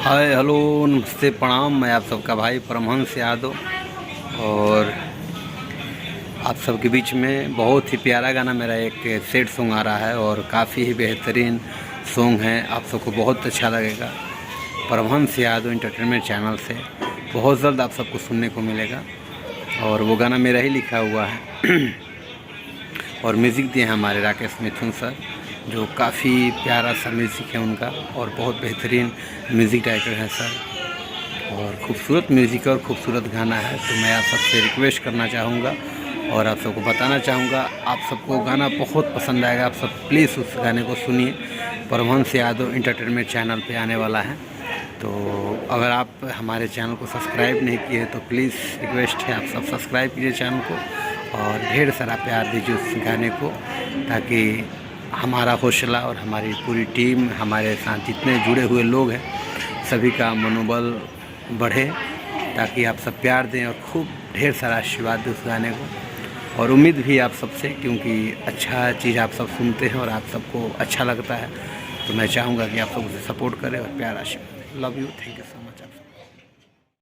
Hi hello नमस्ते प्रणाम। मैं आप सबका भाई परमहंस यादव और आप सबके बीच में बहुत ही प्यारा गाना मेरा एक सेट सॉन्ग आ रहा है और काफ़ी ही बेहतरीन सॉन्ग है। आप सबको बहुत अच्छा लगेगा। परमहंस यादव इंटरटेनमेंट चैनल से बहुत जल्द आप सबको सुनने को मिलेगा और वो गाना मेरा ही लिखा हुआ है और म्यूज़िक दिए हैं हमारे राकेश मिथुन सर, जो काफ़ी प्यारा सा म्यूज़िक है उनका और बहुत बेहतरीन म्यूज़िक डायरेक्टर हैं सर और खूबसूरत म्यूज़िक और खूबसूरत गाना है। तो मैं आप सबसे रिक्वेस्ट करना चाहूँगा और आप सबको बताना चाहूँगा, आप सबको गाना बहुत पसंद आएगा। आप सब प्लीज़ उस गाने को सुनिए। परमहंस यादव इंटरटेनमेंट चैनल पे आने वाला है, तो अगर आप हमारे चैनल को सब्सक्राइब नहीं किए तो प्लीज़ रिक्वेस्ट है आप सब सब्सक्राइब कीजिए चैनल को और ढेर सारा प्यार दीजिए उस गाने को, ताकि हमारा हौसला और हमारी पूरी टीम, हमारे साथ जितने जुड़े हुए लोग हैं, सभी का मनोबल बढ़े, ताकि आप सब प्यार दें और खूब ढेर सारा आशीर्वाद दें उस गाने को। और उम्मीद भी आप सबसे, क्योंकि अच्छा चीज़ आप सब सुनते हैं और आप सबको अच्छा लगता है, तो मैं चाहूँगा कि आप सब उसे सपोर्ट करें और प्यार आशीर्वाद दें। Love you, thank you so much आप सब।